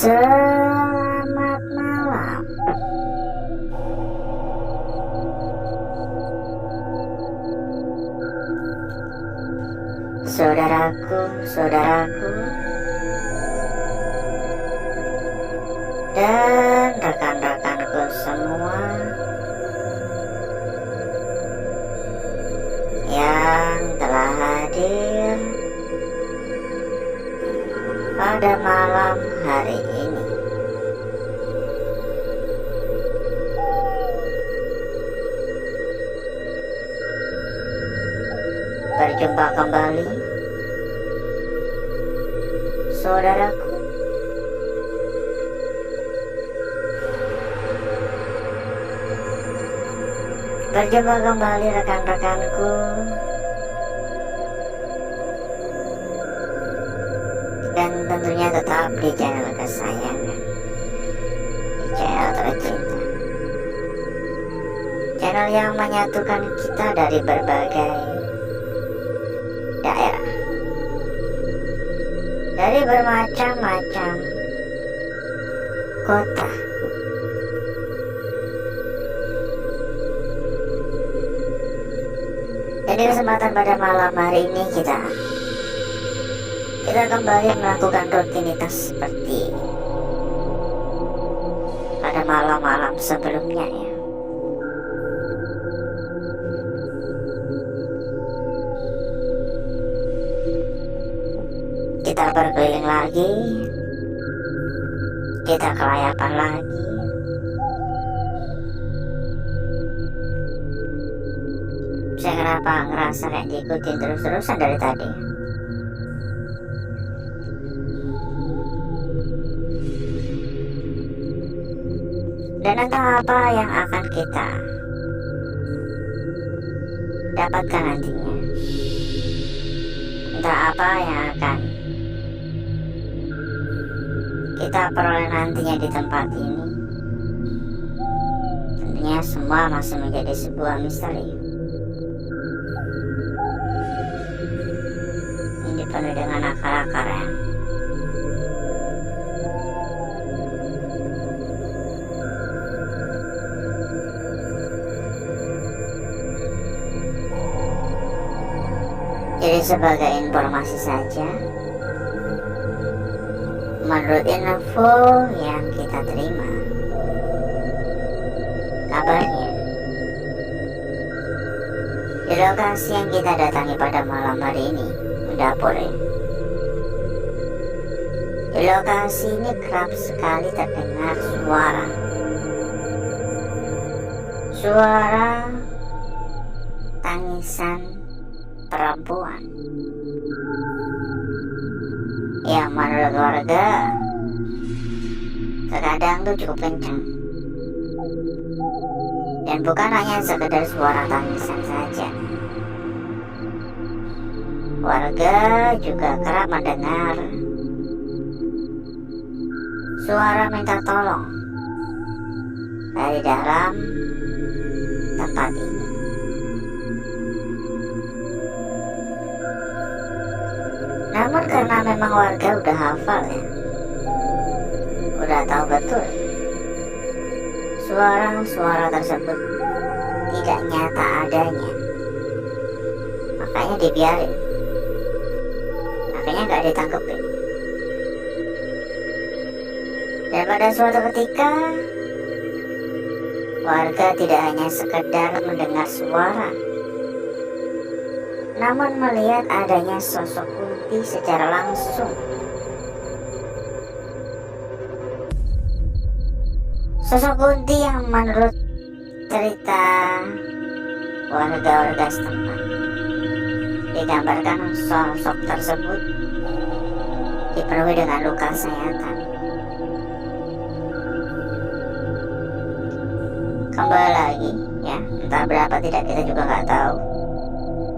Selamat malam. Saudaraku dan rekan-rekanku semua yang telah hadir pada malam hari ini. Berjumpa kembali, saudaraku. Berjumpa kembali rekan-rekanku dan tentunya tetap di channel kesayangan, di channel tercinta, channel yang menyatukan kita dari berbagai daerah, dari bermacam-macam kota. Jadi kesempatan pada malam hari ini kita kembali melakukan rutinitas seperti pada malam-malam sebelumnya ya. Kita berkeliling lagi, kita kelayapan lagi. Saya kenapa ngerasa kayak diikutin terus-terusan dari tadi? Dan entah apa yang akan kita dapatkan nantinya, entah apa yang akan kita peroleh nantinya di tempat ini. Tentunya semua masih menjadi sebuah misteri. Ini penuh dengan akar-akar yang jadi sebagai informasi saja, menurut info yang kita terima, kabarnya di lokasi yang kita datangi pada malam hari ini, dapur ya. Di lokasi ini kerap sekali terdengar suara tangisan perempuan yang menurut warga terkadang tuh cukup kencang, dan bukan hanya sekedar suara tangisan saja. Warga juga kerap mendengar suara minta tolong dari dalam tempat ini. Namun karena memang warga udah hafal ya, udah tahu betul suara-suara tersebut tidak nyata adanya, makanya dibiarin, makanya gak ditangkepin. Dan pada suatu ketika, warga tidak hanya sekedar mendengar suara, namun melihat adanya sosok Kunti secara langsung. Sosok Kunti yang menurut cerita warga-warga setempat, digambarkan sosok tersebut dipenuhi dengan luka sayatan. Kembali lagi ya, entah berapa tidak, kita juga nggak tahu.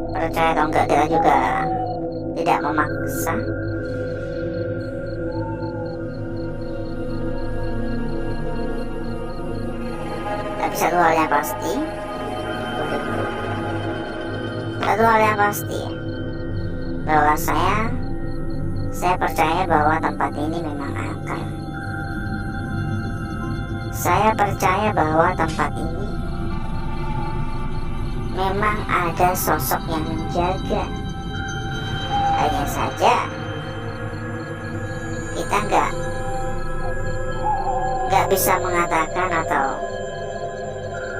Percaya atau enggak kita juga tidak memaksa. Tapi satu hal yang pasti bahwa saya percaya bahwa tempat ini memang akan Saya percaya bahwa tempat ini memang ada sosok yang menjaga. Hanya saja kita nggak bisa mengatakan atau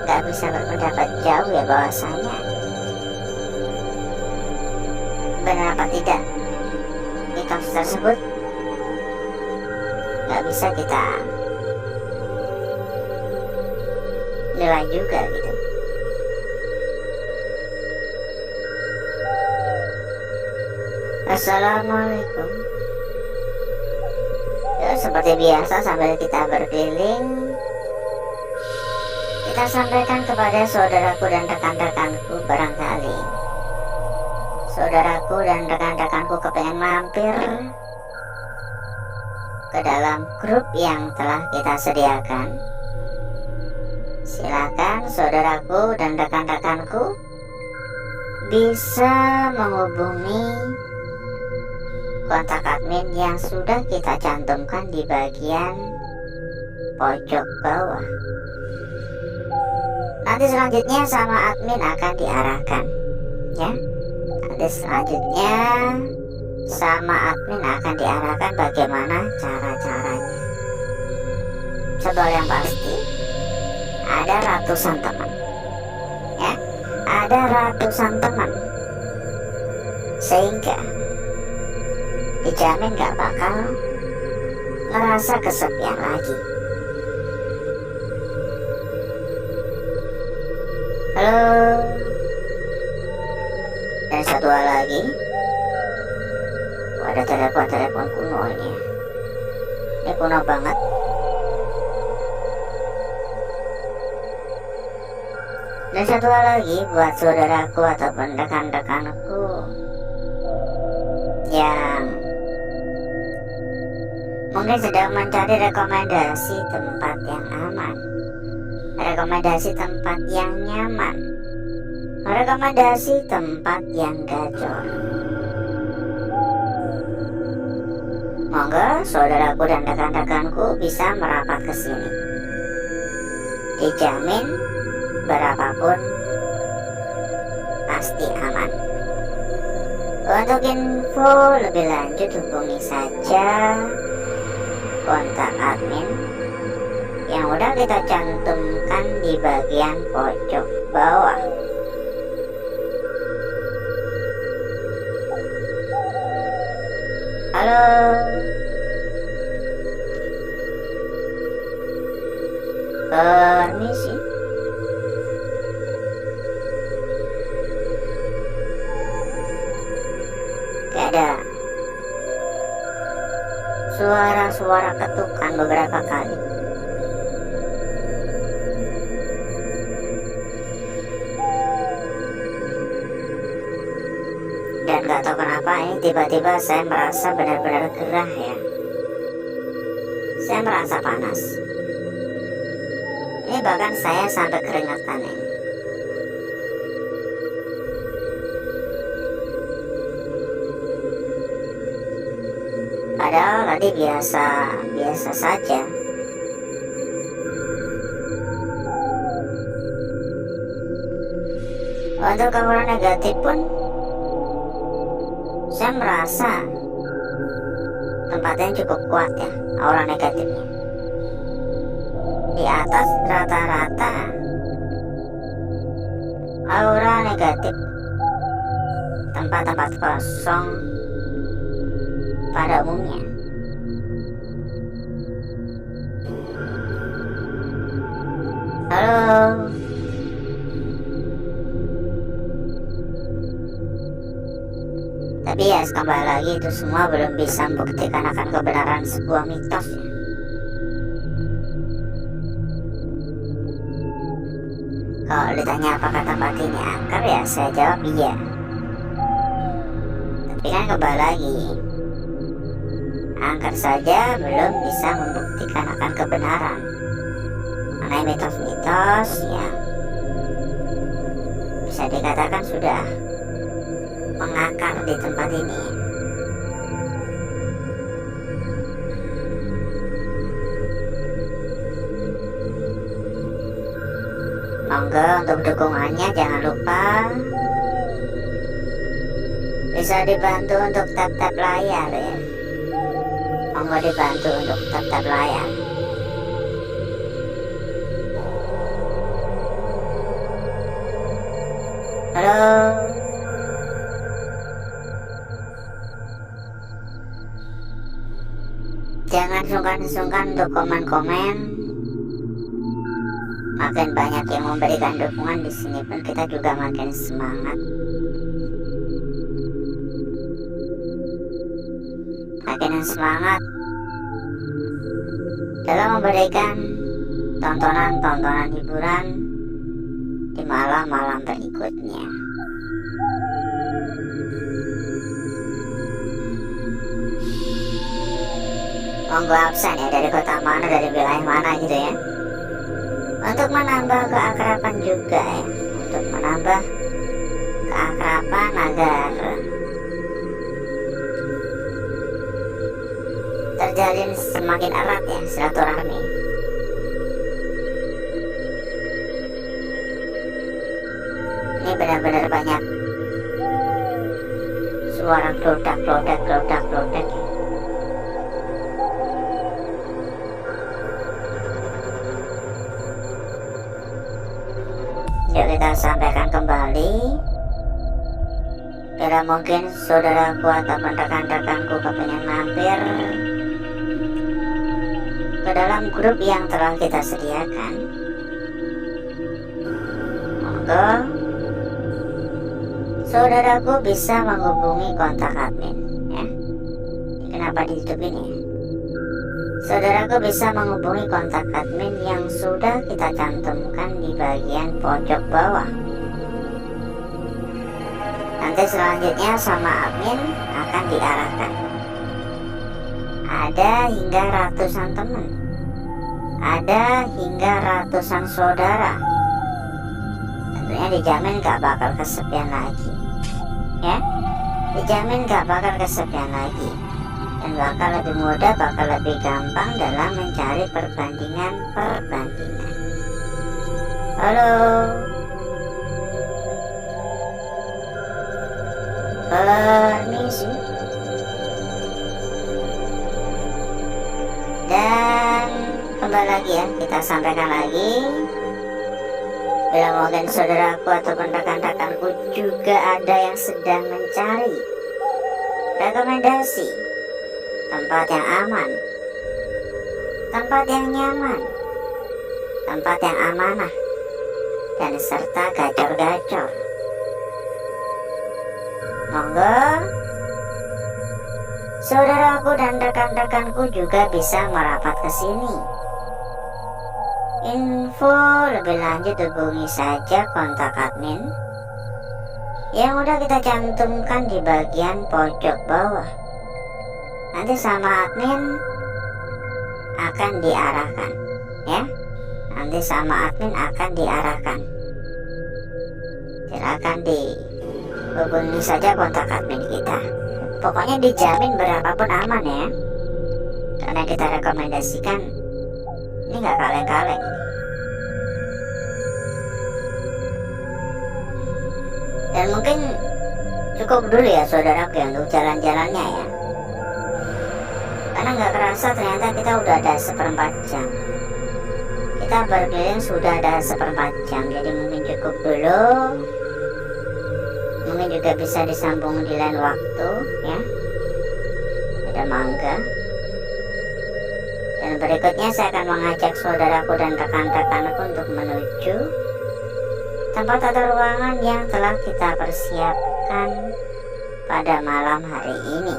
nggak bisa berpendapat jauh ya bahwasanya benar apa tidak mitos tersebut. Nggak bisa kita nilai juga gitu. Assalamualaikum. Ya, seperti biasa sambil kita berkeliling, kita sampaikan kepada saudaraku dan rekan-rekanku, barangkali saudaraku dan rekan-rekanku kepengen mampir ke dalam grup yang telah kita sediakan. Silakan saudaraku dan rekan-rekanku bisa menghubungi kontak admin yang sudah kita cantumkan di bagian pojok bawah. Nanti selanjutnya sama admin akan diarahkan ya. Nanti selanjutnya sama admin akan diarahkan bagaimana cara-caranya. Sebab yang pasti ada ratusan teman ya, ada ratusan teman, sehingga dijamin gak bakal ngerasa kesepian lagi. Halo. Dan satu hal lagi, ada telepon kuno ini. Ini kuno banget. Dan satu hal lagi buat saudaraku ataupun rekan-rekanku yang mungkin sedang mencari rekomendasi tempat yang aman, rekomendasi tempat yang nyaman, rekomendasi tempat yang gacor. Monggo saudaraku dan rekan-rekanku bisa merapat ke sini. Dijamin berapapun pasti aman. Untuk info lebih lanjut hubungi saja kontak admin yang udah kita cantumkan di bagian pojok bawah. Halo. Permisi. Ada suara-suara ketukan beberapa kali. Dan gak tahu kenapa ini tiba-tiba saya merasa benar-benar gerah ya. Saya merasa panas. Ini bahkan saya sampai keringetan ini. Padahal tadi biasa saja. Untuk aura negatif pun saya merasa tempatnya cukup kuat ya, aura negatifnya. Di atas rata-rata aura negatif tempat-tempat kosong pada umumnya. Halo. Tapi ya kembali lagi, itu semua belum bisa membuktikan akan kebenaran sebuah mitos ya. Kalau ditanya apakah tempat ini angker ya saya jawab iya. Tapi kan kembali lagi, angker saja belum bisa membuktikan akan kebenaran mengenai mitos-mitos yang bisa dikatakan sudah mengakar di tempat ini. Monggo untuk dukungannya jangan lupa bisa dibantu untuk tap-tap layar ya. Monggo dibantu untuk tap-tap layar. Halo. Jangan sungkan-sungkan untuk komen-komen. Makin banyak yang memberikan dukungan, di sini pun kita juga makin semangat. Makin semangat dalam memberikan tontonan-tontonan hiburan di malam-malam berikutnya. Monggo absen ya, dari kota mana, dari wilayah mana gitu ya, untuk menambah keakraban juga ya, untuk menambah keakraban agar terjalin semakin erat ya silaturahmi. Ini benar-benar banyak suara klodak ya. Yuk kita sampaikan kembali. Bila mungkin saudaraku ataupun rekan-rekanku kepengen mampir ke dalam grup yang telah kita sediakan, monggo saudaraku bisa menghubungi kontak admin ya. Kenapa ditutup ini ya? Saudaraku bisa menghubungi kontak admin yang sudah kita cantumkan di bagian pojok bawah. Nanti selanjutnya sama admin akan diarahkan. Ada hingga ratusan teman, ada hingga ratusan saudara. Tentunya dijamin gak bakal kesepian lagi ya. Dijamin gak bakal kesepian lagi, dan bakal lebih mudah, bakal lebih gampang dalam mencari perbandingan. Halo, permisi. Dan kembali lagi ya, kita sampaikan lagi. Bila mungkin saudaraku ataupun rekan-rekanku juga ada yang sedang mencari rekomendasi tempat yang aman, tempat yang nyaman, tempat yang amanah, dan serta gacor-gacor, monggo saudaraku dan rekan-rekanku juga bisa merapat ke sini. Info lebih lanjut hubungi saja kontak admin yang udah kita cantumkan di bagian pojok bawah. Nanti sama admin akan diarahkan ya. Nanti sama admin akan diarahkan. Silakan dihubungi saja kontak admin kita. Pokoknya dijamin berapapun aman ya, karena kita rekomendasikan ini nggak kaleng-kaleng. Dan mungkin cukup dulu ya saudaraku ya untuk jalan-jalannya ya, karena nggak kerasa ternyata kita udah ada 1/4 jam. Kita berkeliling sudah ada 1/4 jam, jadi mungkin cukup dulu. Mungkin juga bisa disambung di lain waktu ya. Ada mangga. Dan berikutnya saya akan mengajak saudaraku dan rekan-rekanku untuk menuju tempat atau ruangan yang telah kita persiapkan pada malam hari ini.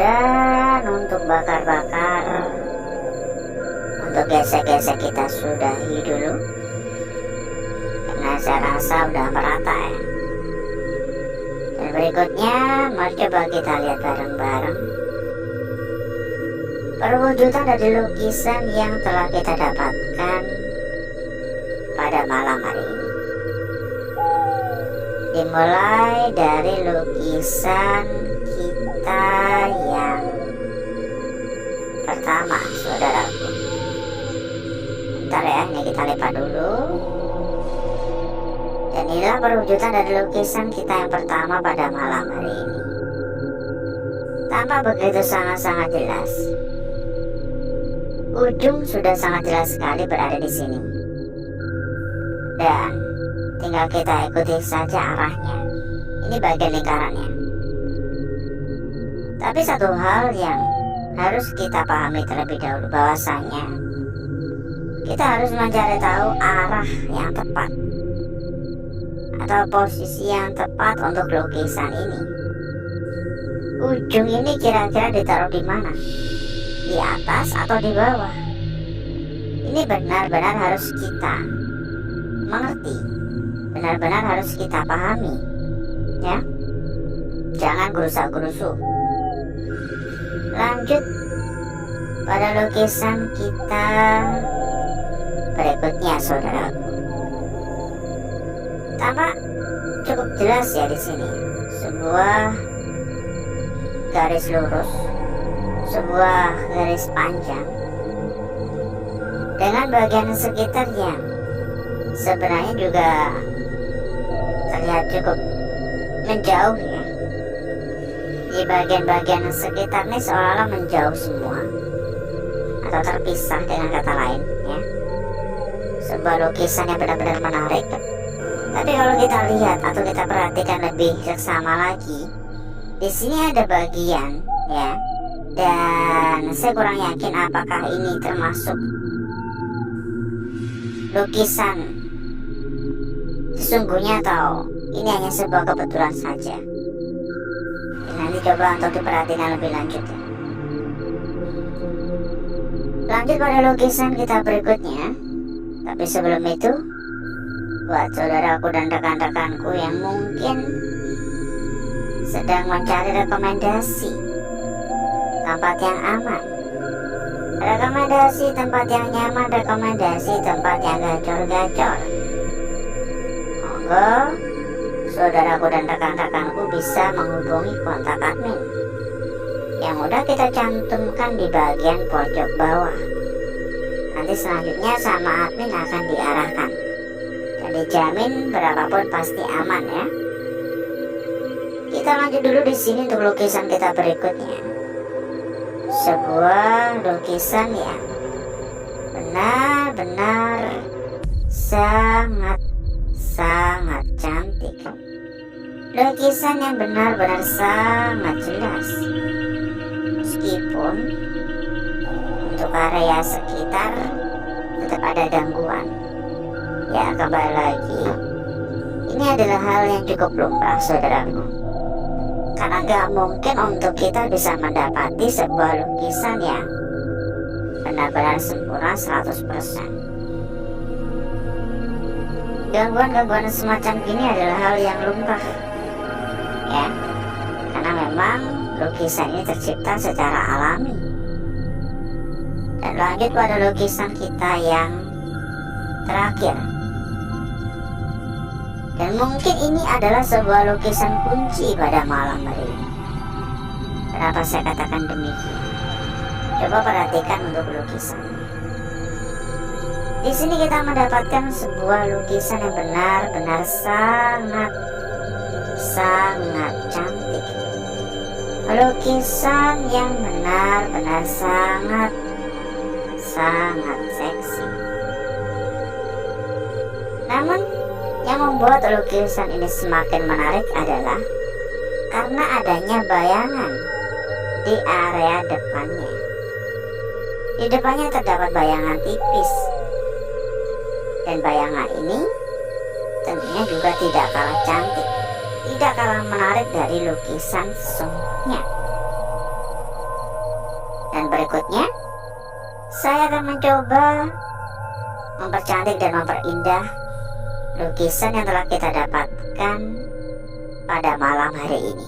Dan untuk bakar-bakar, untuk gesek-gesek kita sudahi dulu, karena saya rasa udah merata ya. Dan berikutnya mari coba kita lihat bareng-bareng perwujudan dari lukisan yang telah kita dapatkan pada malam hari ini. Dimulai dari lukisan kita yang pertama, saudaraku. Bentar ya, ini kita lipat dulu. Dan inilah perwujudan dari lukisan kita yang pertama pada malam hari ini. Tampak begitu sangat-sangat jelas. Ujung sudah sangat jelas sekali berada di sini. Dan tinggal kita ikuti saja arahnya. Ini bagian lingkarannya. Tapi satu hal yang harus kita pahami terlebih dahulu, bahwasanya kita harus mencari tahu arah yang tepat atau posisi yang tepat untuk lukisan ini. Ujung ini kira-kira ditaruh di mana? Di atas atau di bawah? Ini benar-benar harus kita mengerti, benar-benar harus kita pahami, ya. Jangan gerusa-gerusu. Lanjut pada lukisan kita berikutnya, saudaraku. Tampak cukup jelas ya di sini. Sebuah garis lurus, sebuah garis panjang dengan bagian sekitar yang sebenarnya juga terlihat cukup menjauh ya. Di bagian-bagian sekitar ini seolah-olah menjauh semua atau terpisah, dengan kata lain ya. Sebuah lukisan yang benar-benar menarik. Tapi kalau kita lihat atau kita perhatikan lebih seksama lagi, di sini ada bagian ya, dan saya kurang yakin apakah ini termasuk lukisan sesungguhnya atau ini hanya sebuah kebetulan saja. Nanti coba untuk diperhatikan lebih lanjut ya. Lanjut pada lukisan kita berikutnya. Tapi sebelum itu, buat saudaraku dan rekan-rekanku yang mungkin sedang mencari rekomendasi tempat yang aman, rekomendasi tempat yang nyaman, rekomendasi tempat yang gacor-gacor. Monggo saudaraku dan rekan-rekanku bisa menghubungi kontak admin yang udah kita cantumkan di bagian pojok bawah. Nanti selanjutnya sama admin akan diarahkan dan dijamin berapapun pasti aman ya. Kita lanjut dulu di sini untuk lukisan kita berikutnya. Sebuah lukisan yang benar-benar sangat cantik. Lukisan yang benar-benar sangat jelas. Meskipun untuk area sekitar tetap ada gangguan. Ya, kembali lagi, ini adalah hal yang cukup lumrah saudaraku. Karena gak mungkin untuk kita bisa mendapati sebuah lukisan yang benar-benar sempurna 100%. Gangguan-gangguan semacam ini adalah hal yang lumrah ya, karena memang lukisan ini tercipta secara alami. Dan lanjut pada lukisan kita yang terakhir, dan mungkin ini adalah sebuah lukisan kunci pada malam hari ini. Kenapa saya katakan demikian? Coba perhatikan untuk lukisan. Di sini kita mendapatkan sebuah lukisan yang benar-benar sangat cantik. Lukisan yang benar-benar sangat seksi. Namun yang membuat lukisan ini semakin menarik adalah karena adanya bayangan di area depannya. Di depannya terdapat bayangan tipis. Dan bayangan ini tentunya juga tidak kalah cantik, tidak kalah menarik dari lukisan sesungguhnya. Dan berikutnya, saya akan mencoba mempercantik dan memperindah lukisan yang telah kita dapatkan pada malam hari ini.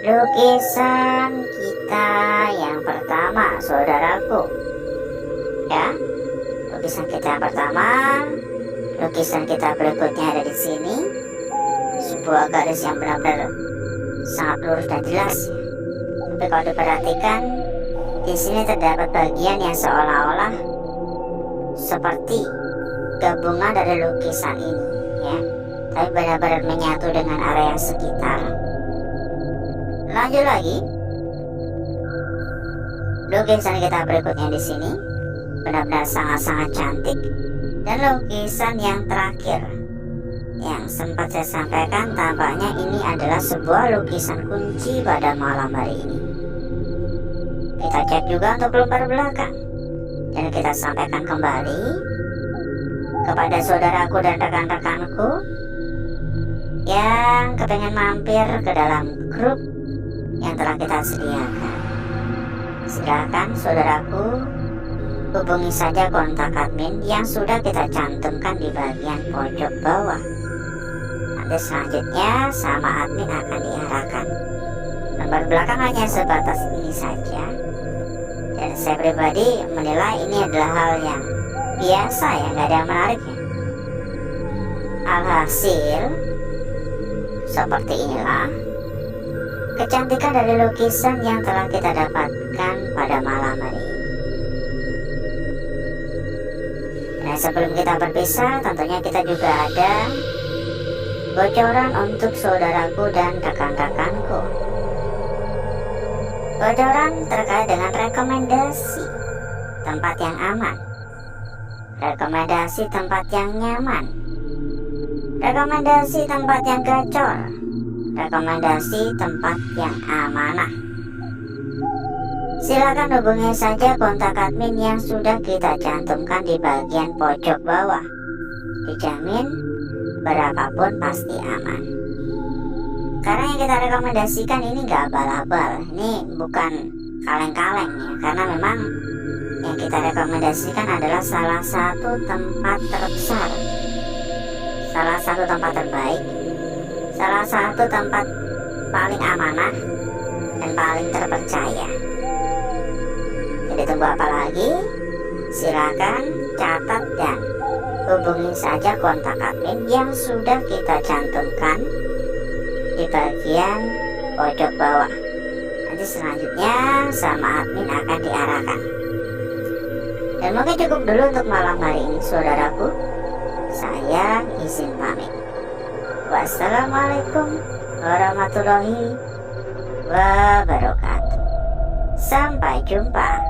lukisan kita yang pertama, saudaraku. Ya, lukisan kita yang pertama, lukisan kita berikutnya ada di sini. Sebuah garis yang benar-benar sangat lurus dan jelas. Tapi kalau diperhatikan, di sini terdapat bagian yang seolah-olah seperti gabungan dari lukisan ini, ya. Tapi benar-benar menyatu dengan area sekitar. Lanjut lagi, lukisan kita berikutnya di sini benar-benar sangat-sangat cantik. Dan lukisan yang terakhir yang sempat saya sampaikan, tampaknya ini adalah sebuah lukisan kunci pada malam hari ini. Kita cek juga untuk lembar belakang, dan kita sampaikan kembali kepada saudaraku dan rekan-rekanku yang kepengen mampir ke dalam grup yang telah kita sediakan. Silakan saudaraku, hubungi saja kontak admin yang sudah kita cantumkan di bagian pojok bawah. Nanti selanjutnya sama admin akan diarahkan. Lembar belakang hanya sebatas ini saja, dan saya pribadi menilai ini adalah hal yang biasa, ya, nggak ada yang menariknya. Alhasil, seperti inilah kecantikan dari lukisan yang telah kita dapatkan pada malam hari ini. Nah, sebelum kita berpisah, tentunya kita juga ada bocoran untuk saudaraku dan rekan-rekanku. Bocoran terkait dengan rekomendasi tempat yang aman, rekomendasi tempat yang nyaman, rekomendasi tempat yang gacor, rekomendasi tempat yang amanah. Silakan hubungi saja kontak admin yang sudah kita cantumkan di bagian pojok bawah. Dijamin berapapun pasti aman. Karena yang kita rekomendasikan ini gak abal-abal, ini bukan kaleng-kaleng, ya. Karena memang yang kita rekomendasikan adalah salah satu tempat terbesar, salah satu tempat terbaik, salah satu tempat paling amanah dan paling terpercaya. Jadi tunggu apa lagi? Silakan catat dan hubungi saja kontak admin yang sudah kita cantumkan di bagian pojok bawah. Nanti selanjutnya sama admin akan diarahkan. Dan mungkin cukup dulu untuk malam hari ini, saudaraku. Saya izin pamit. Wassalamualaikum warahmatullahi wabarakatuh. Sampai jumpa.